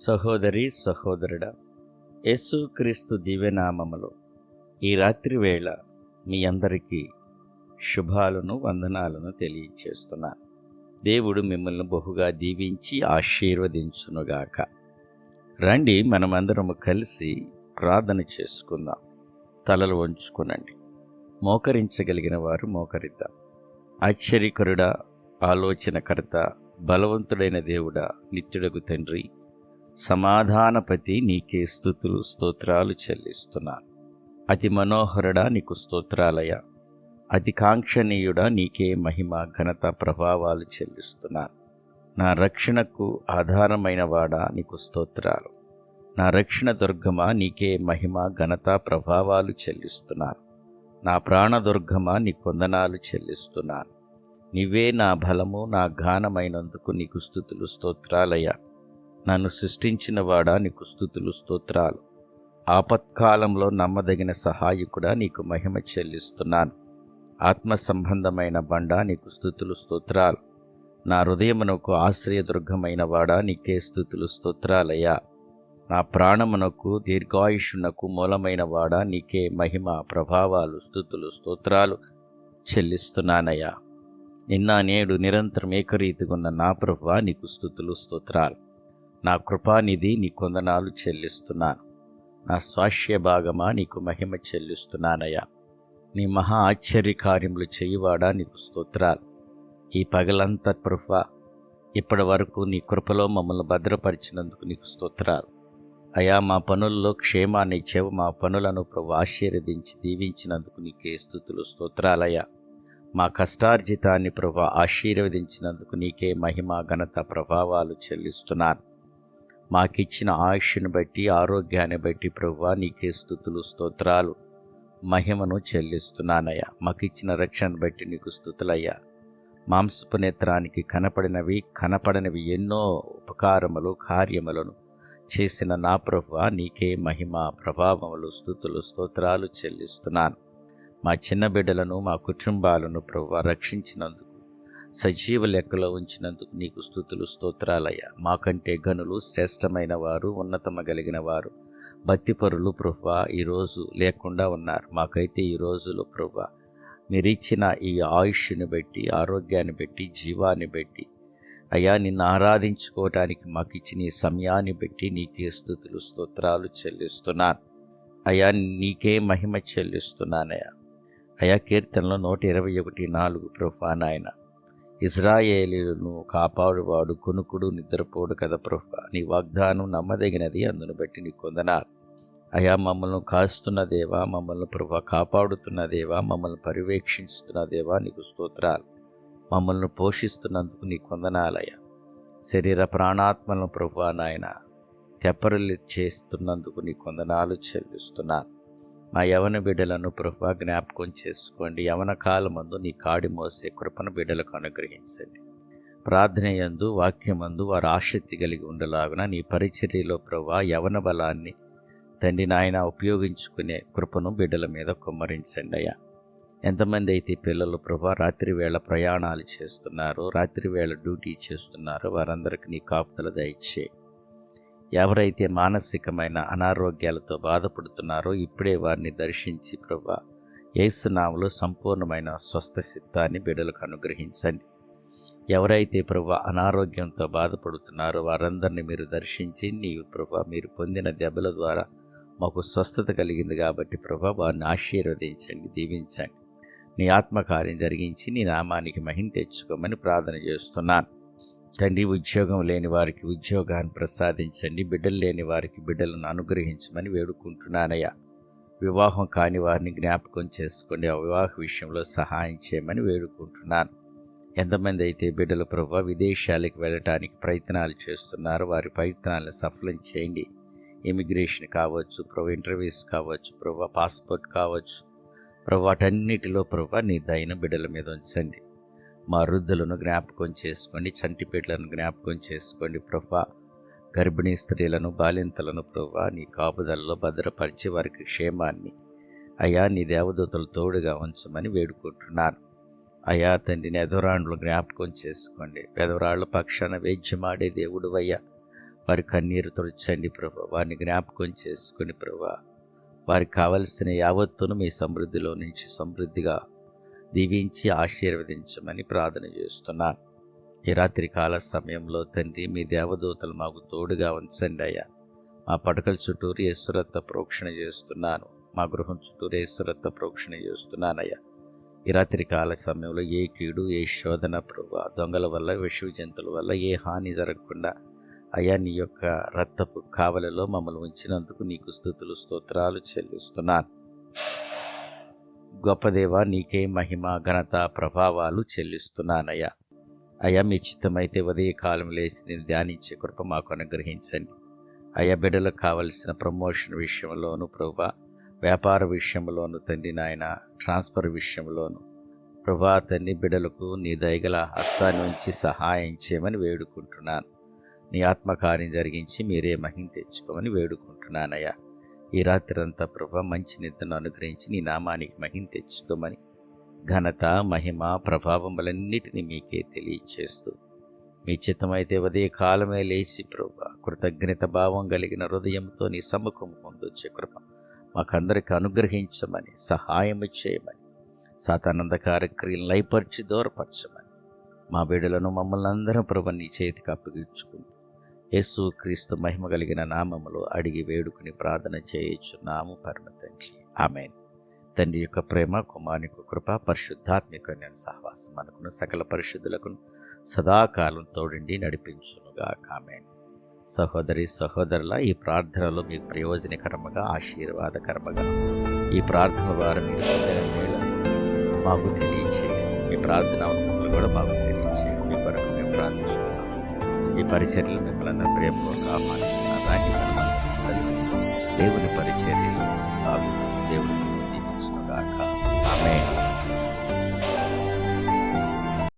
సహోదరి సహోదరుడా, యేసుక్రీస్తు దివ్యనామములో ఈ రాత్రి వేళ మీ అందరికీ శుభాలను వందనాలను తెలియచేస్తున్నాను. దేవుడు మిమ్మల్ని బహుగా దీవించి ఆశీర్వదించునుగాక. రండి, మనమందరము కలిసి ప్రార్థన చేసుకుందాం. తలలు వంచుకునండి. మోకరించగలిగిన వారు మోకరిద్దాం. ఆశ్చర్యకరుడా, ఆలోచనకర్త, బలవంతుడైన దేవుడా, నిత్యుడగు తండ్రి, సమాధానపతి, నీకే స్తుతులు స్తోత్రాలు చెల్లిస్తున్నాను. అతి మనోహరుడా, నీకు స్తోత్రాలయ. అతి కాంక్షణీయుడా, నీకే మహిమ ఘనత ప్రభావాలు చెల్లిస్తున్నాను. నా రక్షణకు ఆధారమైన వాడా, నీకు స్తోత్రాలు. నా రక్షణ దుర్గమా, నీకే మహిమ ఘనత ప్రభావాలు చెల్లిస్తున్నాను. నా ప్రాణదుర్గమా, నీ వందనాలు చెల్లిస్తున్నాను. నీవే నా బలము, నా గానమైనందుకు నీకు స్తుతులు స్తోత్రాలయ. నన్ను సృష్టించిన వాడా, నీకు స్తుతులు స్తోత్రాలు. ఆపత్కాలంలో నమ్మదగిన సహాయకుడా, నీకు మహిమ చెల్లిస్తున్నాను. ఆత్మ సంబంధమైన బండా, నీకు స్తుతులు స్తోత్రాలు. నా హృదయమునకు ఆశ్రయదుర్గమైన వాడా, నీకే స్తుతులు స్తోత్రాలయ్యా. నా ప్రాణమునకు దీర్ఘాయుషునకు మూలమైన వాడా, నీకే మహిమ ప్రభావాలు స్తుతులు స్తోత్రాలు చెల్లిస్తున్నానయ్యా. నిన్న నేడు నిరంతరం ఏకరీతిగున్న నా ప్రభువా, నీకు స్తుతులు స్తోత్రాలు. నా కృపానిధి, నీ కొందనాలు చెల్లిస్తున్నాను. నా స్వాస్య భాగమా, నీకు మహిమ చెల్లిస్తున్నానయ్యా. నీ మహా ఆశ్చర్యకార్యములు చేయువాడా, నీకు స్తోత్రాలు. ఈ పగలంతా ప్రభువా, ఇప్పటి వరకు నీ కృపలో మమ్మల్ని భద్రపరిచినందుకు నీకు స్తోత్రాలు అయా. మా పనుల్లో క్షేమాన్ని ఇచ్చేవు. మా పనులను ప్రభు ఆశీర్వదించి దీవించినందుకు నీకే స్తుతులు స్తోత్రాలయ్యా. మా కష్టార్జితాన్ని ప్రభు ఆశీర్వదించినందుకు నీకే మహిమ ఘనత ప్రభావాలు చెల్లిస్తున్నాను. మాకిచ్చిన ఆయుష్ను బట్టి, ఆరోగ్యాన్ని బట్టి ప్రభువా, నీకే స్తుతులు స్తోత్రాలు మహిమను చెల్లిస్తున్నానయ్యా. మాకిచ్చిన రక్షణను బట్టి నీకు స్తుతులయ్యా. మాంసపు నేత్రానికి కనపడనివి ఎన్నో ఉపకారములు కార్యములను చేసిన నా ప్రభువా, నీకే మహిమ ప్రభావములు స్తుతులు స్తోత్రాలు చెల్లిస్తున్నాను. మా చిన్న బిడ్డలను, మా కుటుంబాలను ప్రభువా రక్షించినందుకు, సజీవ లెక్కలో ఉంచినందుకు నీకు స్తుతులు స్తోత్రాలయ్యా. మాకంటే గనులు, శ్రేష్టమైన వారు, ఉన్నతమగలిగిన వారు, భక్తిపరులు ప్రభువా ఈరోజు లేకుండా ఉన్నారు. మాకైతే ఈ రోజులో ప్రభువా మీరిచ్చిన ఈ ఆయుష్ని బట్టి, ఆరోగ్యాన్ని బట్టి, జీవాన్ని బట్టి అయ్యా, నిన్ను ఆరాధించుకోవటానికి మాకు ఇచ్చిన ఈ సమయాన్ని బట్టి నీకే స్తుతులు స్తోత్రాలు చెల్లిస్తున్నాను అయ్యా. నీకే మహిమ చెల్లిస్తున్నానయ్యా. అయా, కీర్తనలో 121:4 ప్రభువా నాయన, ఇజ్రాయేలీయులను కాపాడువాడు కొనుకుడు నిద్రపోడు కదా ప్రభువా. నీ వాగ్దానం నమ్మదగినది, అందును బట్టి నీ కొందనాలు అయా. మమ్మల్ని కాస్తున్న దేవా, మమ్మల్ని ప్రభువా కాపాడుతున్న దేవా, మమ్మల్ని పర్యవేక్షిస్తున్న దేవా, నీకు స్తోత్రాలు. మమ్మల్ని పోషిస్తున్నందుకు నీ కొందనాలయ్యా. శరీర ప్రాణాత్మలను ప్రభువా నాయన తెప్పరలు చేస్తున్నందుకు నీ కొందనాలు చెల్లిస్తున్నాను. మా యవన బిడ్డలను ప్రభువా జ్ఞాపకం చేసుకోండి. యవన కాలమందు నీ కాడి మోసే కృపను బిడ్డలకు అనుగ్రహించండి. ప్రార్థన యందు, వాక్యమందు వారు ఆసక్తి కలిగి ఉండలాగున నీ పరిచర్యలో ప్రభువా యవన బలాన్ని తండ్రి నాయన ఉపయోగించుకునే కృపను బిడ్డల మీద కుమ్మరించండి అయ్యా. ఎంతమంది అయితే పిల్లలు ప్రభువా రాత్రి వేళ ప్రయాణాలు చేస్తున్నారో, రాత్రి వేళ డ్యూటీ చేస్తున్నారో వారందరికీ నీ కాపుదల దయచేయి. ఎవరైతే మానసికమైన అనారోగ్యాలతో బాధపడుతున్నారో ఇప్పుడే వారిని దర్శించి ప్రభువా యేసు నామములో సంపూర్ణమైన స్వస్థ చిత్తాన్ని బిడ్డలకు అనుగ్రహించండి. ఎవరైతే ప్రభువా అనారోగ్యంతో బాధపడుతున్నారో వారందరినీ మీరు దర్శించి, నీ ప్రభువా మీరు పొందిన దెబ్బల ద్వారా మాకు స్వస్థత కలిగింది కాబట్టి ప్రభువా వారిని ఆశీర్వదించండి, దీవించండి. నీ ఆత్మకార్యం జరిగించి నీ నామానికి మహిమ తెచ్చుకోమని ప్రార్థన చేస్తున్నాను తండ్రి. ఉద్యోగం లేని వారికి ఉద్యోగాన్ని ప్రసాదించండి. బిడ్డలు లేని వారికి బిడ్డలను అనుగ్రహించమని వేడుకుంటున్నానయ్యా. వివాహం కాని వారిని జ్ఞాపకం చేసుకోండి. ఆ వివాహ విషయంలో సహాయం చేయమని వేడుకుంటున్నాను. ఎంతమంది అయితే బిడ్డలు ప్రభువా విదేశాలకు వెళ్ళటానికి ప్రయత్నాలు చేస్తున్నారో వారి ప్రయత్నాలను సఫలం చేయండి. ఇమిగ్రేషన్ కావచ్చు, ప్రభు ఇంటర్వ్యూస్ కావచ్చు, ప్రభు పాస్పోర్ట్ కావచ్చు, ప్రభు వాటన్నిటిలో ప్రభువా నీ దయన బిడ్డల మీద ఉంచండి. మా వృద్ధులను జ్ఞాపకం చేసుకోండి. చంటి బిడ్డలను జ్ఞాపకం చేసుకోండి ప్రభువా. గర్భిణీ స్త్రీలను, బాలింతలను ప్రభువా నీ కాపుదలలో భద్రపరిచి వారికి క్షేమాన్ని అయ్యా నీ దేవదూతలు తోడుగా ఉంచమని వేడుకుంటున్నాను అయ్యా. తండ్రిని ఎదవరాండ్లు జ్ఞాపకం చేసుకోండి. ఎదవరాళ్ల పక్షాన వేద్యమాడే దేవుడు అయ్యా. వారి కన్నీరు తుడచండి ప్రభు. వారిని జ్ఞాపకం చేసుకుని ప్రభు, వారికి కావలసిన యావత్తును మీ సమృద్ధిలో నుంచి సమృద్ధిగా దీవించి ఆశీర్వదించమని ప్రార్థన చేస్తున్నాను. ఈ రాత్రి కాల సమయంలో తండ్రి, మీ దేవదూతలు మాకు తోడుగా ఉంచండి అయ్యా. మా పడకల చుట్టూరు యేసురక్త ప్రోక్షణ చేస్తున్నాను. మా గృహం చుట్టూరు యేసురక్త ప్రోక్షణ చేస్తున్నానయ్యా. ఈ రాత్రి కాల సమయంలో ఏ కీడు, ఏ శోధన ప్రభు, దొంగల వల్ల, విష జంతువుల వల్ల ఏ హాని జరగకుండా అయ్యా నీ యొక్క రక్తపు కావలలో మమ్మల్ని ఉంచినందుకు నీకు స్తుతులు స్తోత్రాలు చెల్లిస్తున్నాను. గొప్ప దేవా, నీకే మహిమ ఘనత ప్రభావాలు చెల్లిస్తున్నానయ్యా. అయ్యా మీ చిత్తమైతే ఉదయకాలం లేచి నేను ధ్యానించే కృప మాకు అనుగ్రహించండి అయ్యా. బిడ్డలకు కావలసిన ప్రమోషన్ విషయంలోను ప్రభా, వ్యాపార విషయంలోను తండ్రి నాయన, ట్రాన్స్ఫర్ విషయంలోను ప్రభా తండ్రి, బిడ్డలకు నీ దయగల హస్తాన్ని ఉంచి సహాయం చేయమని వేడుకుంటున్నాను. నీ ఆత్మకార్యం జరిగించి మీరే మహిమ తెచ్చుకోమని వేడుకుంటున్నానయ్యా. ఈ రాత్రి అంతా ప్రభా మంచి నిద్రను అనుగ్రహించి నీ నామానికి మహిమ తెచ్చుకోమని ఘనత మహిమ ప్రభావములన్నిటినీ మీకే తెలియచేస్తూ, మీ చిత్తమైతే ఉదయ కాలమే లేచి ప్రభా కృతజ్ఞత భావం కలిగిన హృదయంతో నీ సముఖం పొందొచ్చే కృప మాకందరికి అనుగ్రహించమని, సహాయము చేయమని, సాతానందకార క్రియలను లయపరిచి దూరపరచమని, మా బిడ్డలను మమ్మల్ని అందరం ప్రభు నీ చేతికి అప్పగించుకుంటూ యేసు క్రీస్తు మహిమ కలిగిన నామములో అడిగి వేడుకుని ప్రార్థన చేయుచున్నాము పరమ తండ్రి. ఆమేన్. తండ్రి యొక్క ప్రేమ, కుమారుని యొక్క కృప, పరిశుద్ధాత్మిక సహవాసం అనుకున్న సకల పరిశుద్ధులకు సదాకాలం తోడండి నడిపించునుగా. ఆమేన్. సహోదరి సహోదరుల, ఈ ప్రార్థనలో మీకు ప్రయోజనకరముగా, ఆశీర్వాదకరముగా ఈ ప్రార్థన ద్వారా మీరు పొందిన మేలు మాకు తెలియచేయండి. మీ ప్రార్థన అవసరాలు కూడా మాకు తెలియచేయండి. మీ కొరకు మేము ప్రార్థిస్తున్నాం. ఈ పరిచర్యలు మిమ్మల్ని ప్రేమలో ఆహ్వానిస్తున్నారాన్ని మనం కలిసి దేవుని పరిచర్యలో సాగుతూ దేవుని దీవించునుగాక. ఆమేన్.